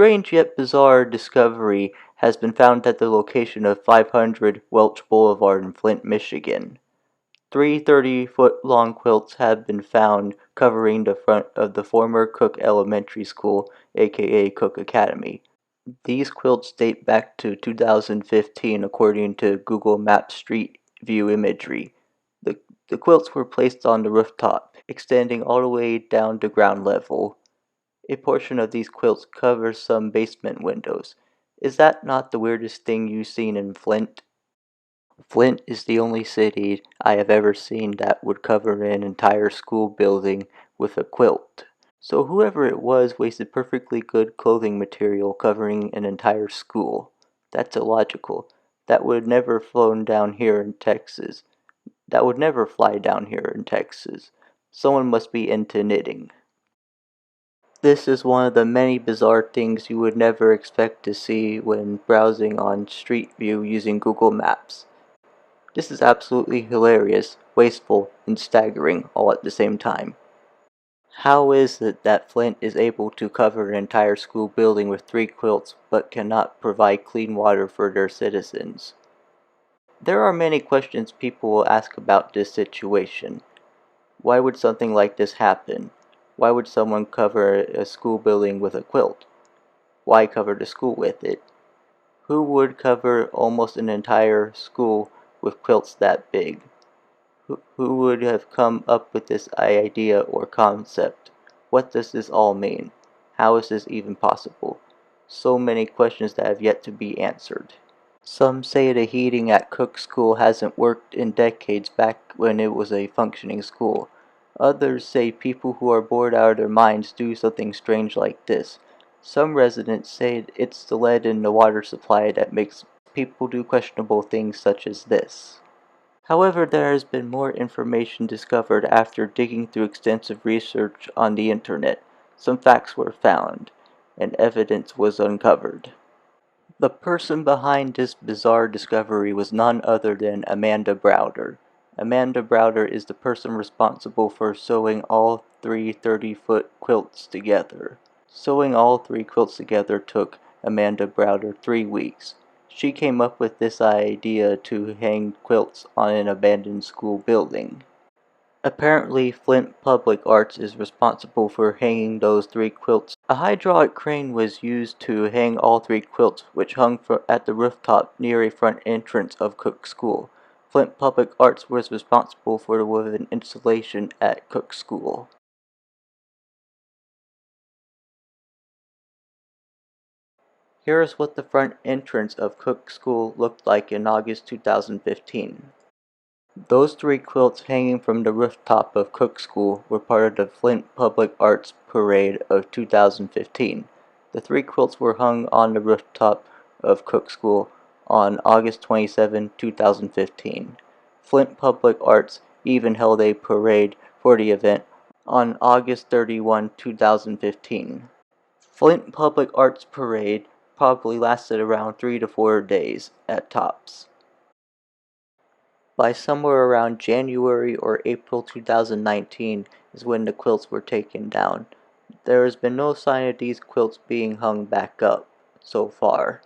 strange yet bizarre discovery has been found at the location of 500 Welch Boulevard in Flint, Michigan. Three 30-foot-long quilts have been found covering the front of the former Cook Elementary School, aka Cook Academy. These quilts date back to 2015 according to Google Maps Street View imagery. The quilts were placed on the rooftop, extending all the way down to ground level. A portion of these quilts covers some basement windows. Is that not the weirdest thing you've seen in Flint? Flint is the only city I have ever seen that would cover an entire school building with a quilt. So whoever it was wasted perfectly good clothing material covering an entire school. That's illogical. That would never flown down here in Texas. That would never fly down here in Texas. Someone must be into knitting. This is one of the many bizarre things you would never expect to see when browsing on Street View using Google Maps. This is absolutely hilarious, wasteful, and staggering all at the same time. How is it that Flint is able to cover an entire school building with 3 quilts but cannot provide clean water for their citizens? There are many questions people will ask about this situation. Why would something like this happen? Why would someone cover a school building with a quilt? Why cover the school with it? Who would cover almost an entire school with quilts that big? Who would have come up with this idea or concept? What does this all mean? How is this even possible? So many questions that have yet to be answered. Some say the heating at Cook School hasn't worked in decades back when it was a functioning school. Others say people who are bored out of their minds do something strange like this. Some residents say it's the lead in the water supply that makes people do questionable things such as this. However, there has been more information discovered after digging through extensive research on the internet. Some facts were found, and evidence was uncovered. The person behind this bizarre discovery was none other than Amanda Browder. Amanda Browder is the person responsible for sewing all 3 30-foot quilts together. Sewing all 3 quilts together took Amanda Browder 3 weeks. She came up with this idea to hang quilts on an abandoned school building. Apparently, Flint Public Arts is responsible for hanging those 3 quilts. A hydraulic crane was used to hang all 3 quilts, which hung at the rooftop near a front entrance of Cook School. Flint Public Arts was responsible for the woven installation at Cook School. Here is what the front entrance of Cook School looked like in August 2015. Those 3 quilts hanging from the rooftop of Cook School were part of the Flint Public Arts Parade of 2015. The 3 quilts were hung on the rooftop of Cook School on August 27, 2015. Flint Public Arts even held a parade for the event on August 31, 2015. Flint Public Arts Parade probably lasted around 3 to 4 days at tops. By somewhere around January or April 2019 is when the quilts were taken down. There has been no sign of these quilts being hung back up so far.